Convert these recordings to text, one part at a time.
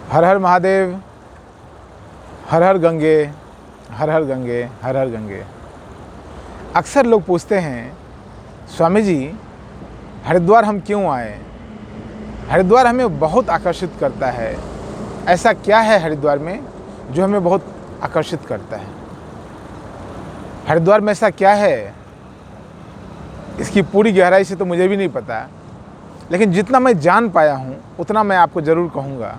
हर हर महादेव, हर हर गंगे, हर हर गंगे, हर हर गंगे। अक्सर लोग पूछते हैं, स्वामी जी हरिद्वार हम क्यों आए? हरिद्वार हमें बहुत आकर्षित करता है। ऐसा क्या है हरिद्वार में जो हमें बहुत आकर्षित करता है? हरिद्वार में ऐसा क्या है, इसकी पूरी गहराई से तो मुझे भी नहीं पता, लेकिन जितना मैं जान पाया हूँ उतना मैं आपको ज़रूर कहूँगा।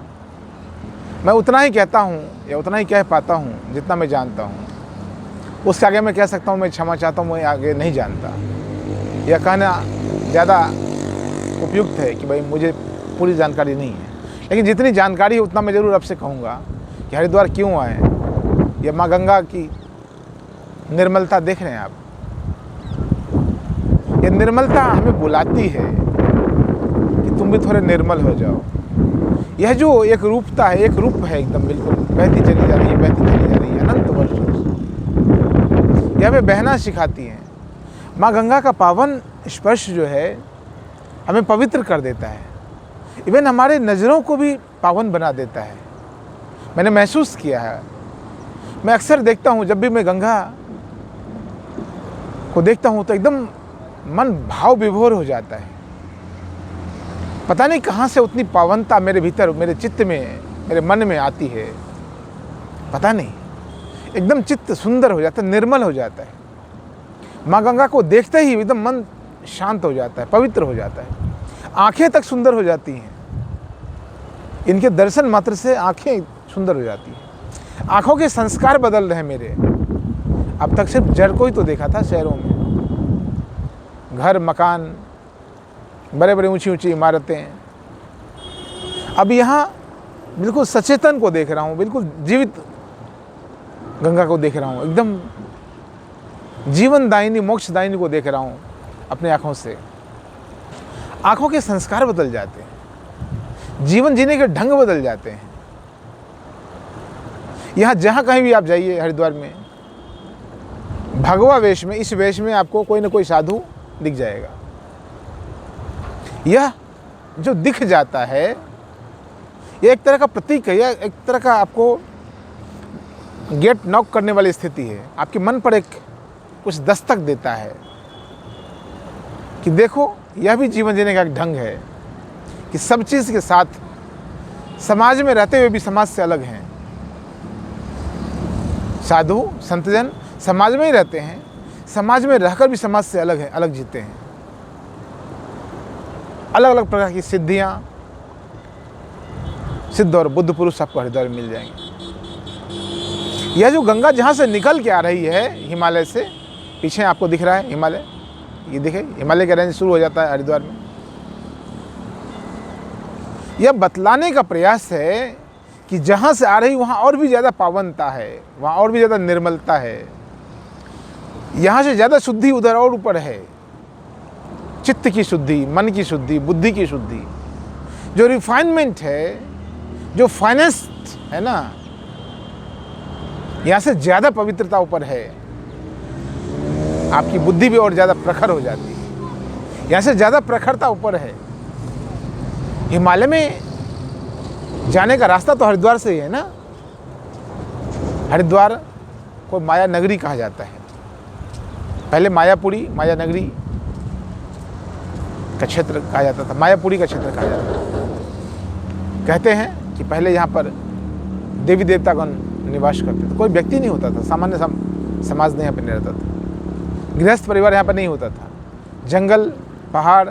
मैं उतना ही कहता हूँ या उतना ही कह पाता हूँ जितना मैं जानता हूँ। उसके आगे मैं कह सकता हूँ मैं क्षमा चाहता हूँ, मैं आगे नहीं जानता। यह कहना ज़्यादा उपयुक्त है कि भाई मुझे पूरी जानकारी नहीं है, लेकिन जितनी जानकारी है उतना मैं ज़रूर आपसे कहूँगा कि हरिद्वार क्यों आए। यह माँ गंगा की निर्मलता देख रहे हैं आप। ये निर्मलता हमें बुलाती है कि तुम भी थोड़े निर्मल हो जाओ। यह जो एक रूपता है, एक रूप है एकदम बिल्कुल, बहती चली जा रही है, बहती चली जा रही है अनंत वर्षों से। यह हमें बहना सिखाती है। माँ गंगा का पावन स्पर्श जो है हमें पवित्र कर देता है, इवन हमारे नज़रों को भी पावन बना देता है। मैंने महसूस किया है। मैं अक्सर देखता हूँ, जब भी मैं गंगा को देखता हूँ तो एकदम मन भाव विभोर हो जाता है। पता नहीं कहाँ से उतनी पावनता मेरे भीतर, मेरे चित्त में, मेरे मन में आती है। पता नहीं, एकदम चित्त सुंदर हो जाता है, निर्मल हो जाता है। माँ गंगा को देखते ही एकदम मन शांत हो जाता है, पवित्र हो जाता है। आंखें तक सुंदर हो जाती हैं। इनके दर्शन मात्र से आंखें सुंदर हो जाती हैं। आंखों के संस्कार बदल रहे हैं मेरे। अब तक सिर्फ जड़ को ही तो देखा था शहरों में, घर मकान, बड़े बड़े ऊंची ऊंची इमारतें। अब यहाँ बिल्कुल सचेतन को देख रहा हूँ, बिल्कुल जीवित गंगा को देख रहा हूँ, एकदम जीवनदायिनी, मोक्षदायिनी को देख रहा हूँ अपनी आँखों से। आँखों के संस्कार बदल जाते हैं, जीवन जीने के ढंग बदल जाते हैं। यहाँ जहाँ कहीं भी आप जाइए हरिद्वार में, भगवा वेश में, इस वेश में आपको कोई ना कोई साधु दिख जाएगा। यह जो दिख जाता है, यह एक तरह का प्रतीक है, यह एक तरह का आपको गेट नॉक करने वाली स्थिति है। आपके मन पर एक कुछ दस्तक देता है कि देखो, यह भी जीवन जीने का एक ढंग है कि सब चीज़ के साथ समाज में रहते हुए भी समाज से अलग हैं। साधु संतजन समाज में ही रहते हैं, समाज में रहकर भी समाज से अलग है, अलग जीते हैं। अलग अलग प्रकार की सिद्धियां, सिद्ध और बुद्ध पुरुष आपको हरिद्वार में मिल जाएंगे। यह जो गंगा जहाँ से निकल के आ रही है हिमालय से, पीछे आपको दिख रहा है हिमालय, ये देखे हिमालय का रेंज शुरू हो जाता है हरिद्वार में। यह बतलाने का प्रयास है कि जहाँ से आ रही वहाँ और भी ज़्यादा पावनता है, वहाँ और भी ज़्यादा निर्मलता है। यहाँ से ज़्यादा शुद्धि उधर और ऊपर है। चित्त की शुद्धि, मन की शुद्धि, बुद्धि की शुद्धि, जो रिफाइनमेंट है, जो फाइनेंस है ना, यहाँ से ज़्यादा पवित्रता ऊपर है। आपकी बुद्धि भी और ज़्यादा प्रखर हो जाती है। यहाँ से ज़्यादा प्रखरता ऊपर है। हिमालय में जाने का रास्ता तो हरिद्वार से ही है ना। हरिद्वार को माया नगरी कहा जाता है। पहले मायापुरी, माया नगरी का क्षेत्र कहा जाता था, मायापुरी का क्षेत्र कहा जाता था। कहते हैं कि पहले यहाँ पर देवी देवतागण निवास करते थे। कोई व्यक्ति नहीं होता था, सामान्य समाज नहीं यहाँ पर नहीं रहता था। गृहस्थ परिवार यहाँ पर नहीं होता था। जंगल, पहाड़,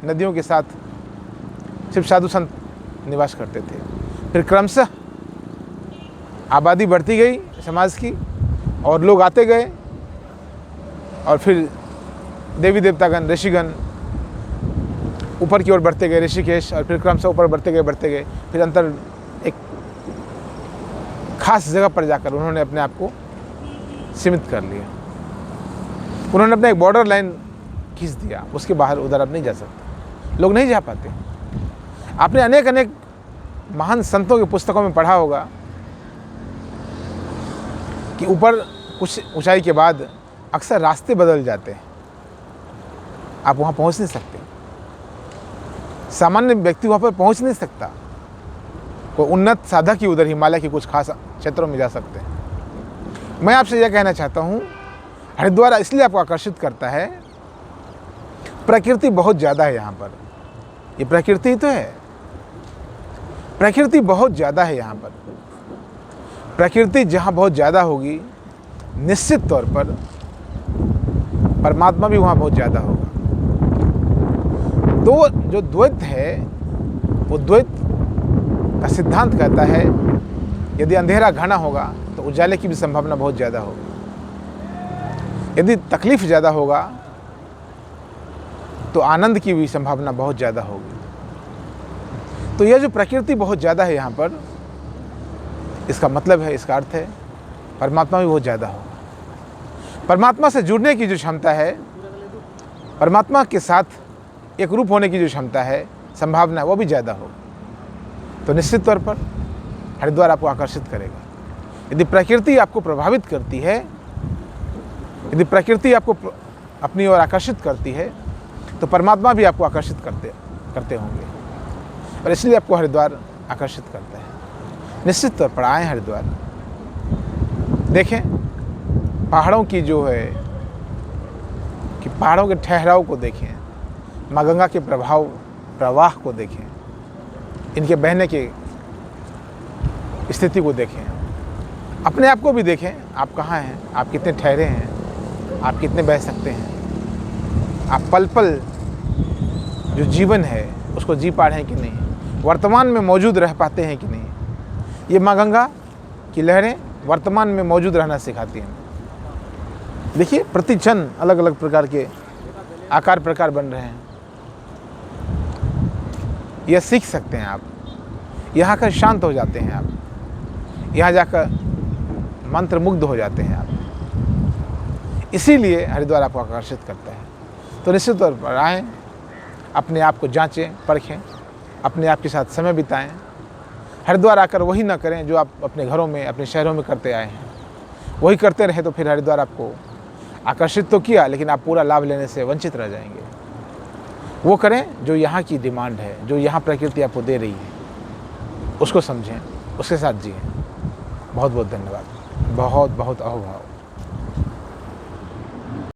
नदियों के साथ सिर्फ साधु संत निवास करते थे। फिर क्रमशः आबादी बढ़ती गई समाज की, और लोग आते गए, और फिर देवी देवतागण, ऋषिगण ऊपर की ओर बढ़ते गए, ऋषिकेश, और फिर क्रमशः ऊपर बढ़ते गए। फिर अंतर एक खास जगह पर जाकर उन्होंने अपने आप को सीमित कर लिया। उन्होंने अपना एक बॉर्डर लाइन खींच दिया, उसके बाहर उधर अब नहीं जा सकते, लोग नहीं जा पाते। आपने अनेक अनेक महान संतों की पुस्तकों में पढ़ा होगा कि ऊपर कुछ ऊंचाई के बाद अक्सर रास्ते बदल जाते हैं, आप वहाँ पहुँच नहीं सकते। सामान्य व्यक्ति वहाँ पर पहुँच नहीं सकता। कोई उन्नत साधक ही उधर हिमालय के कुछ खास क्षेत्रों में जा सकते हैं। मैं आपसे यह कहना चाहता हूँ, हरिद्वार इसलिए आपको आकर्षित करता है, प्रकृति बहुत ज़्यादा है यहाँ पर। ये प्रकृति तो है, प्रकृति बहुत ज़्यादा है यहाँ पर। प्रकृति जहाँ बहुत ज़्यादा होगी, निश्चित तौर पर परमात्मा भी वहाँ बहुत ज़्यादा होगा। तो जो द्वैत है, वो द्वैत का सिद्धांत कहता है यदि अंधेरा घना होगा तो उजाले की भी संभावना बहुत ज़्यादा होगी, यदि तकलीफ ज़्यादा होगा तो आनंद की भी संभावना बहुत ज़्यादा होगी। तो यह जो प्रकृति बहुत ज़्यादा है यहाँ पर, इसका मतलब है, इसका अर्थ है परमात्मा भी बहुत ज़्यादा होगा। परमात्मा से जुड़ने की जो क्षमता है, परमात्मा के साथ एक रूप होने की जो क्षमता है, संभावना, वो भी ज़्यादा होगी। तो निश्चित तौर पर हरिद्वार आपको आकर्षित करेगा। यदि प्रकृति आपको प्रभावित करती है, यदि प्रकृति आपको अपनी ओर आकर्षित करती है, तो परमात्मा भी आपको आकर्षित करते होंगे, और इसलिए आपको हरिद्वार आकर्षित करता है। निश्चित तौर पर आएँ हरिद्वार, देखें पहाड़ों की जो है कि पहाड़ों के ठहराव को देखें, माँ गंगा के प्रवाह को देखें, इनके बहने की स्थिति को देखें, अपने आप को भी देखें, आप कहाँ हैं, आप कितने ठहरे हैं, आप कितने बह सकते हैं, आप पल पल जो जीवन है उसको जी पा रहे हैं कि नहीं, वर्तमान में मौजूद रह पाते हैं कि नहीं। ये माँ गंगा की लहरें वर्तमान में मौजूद रहना सिखाती हैं। देखिए प्रति क्षण अलग अलग प्रकार के आकार प्रकार बन रहे हैं, यह सीख सकते हैं आप। यहाँ आकर शांत हो जाते हैं आप, यहाँ जाकर मंत्र मुग्ध हो जाते हैं आप। इसीलिए हरिद्वार आपको आकर्षित करता है। तो निश्चित तौर पर आएँ, अपने आप को जांचें, परखें, अपने आप के साथ समय बिताएं। हरिद्वार आकर वही ना करें जो आप अपने घरों में, अपने शहरों में करते आए हैं। वही करते रहे तो फिर हरिद्वार आपको आकर्षित तो किया, लेकिन आप पूरा लाभ लेने से वंचित रह जाएंगे। वो करें जो यहाँ की डिमांड है, जो यहाँ प्रकृति आपको दे रही है, उसको समझें, उसके साथ जिएं। बहुत बहुत धन्यवाद, बहुत बहुत अहोभाव।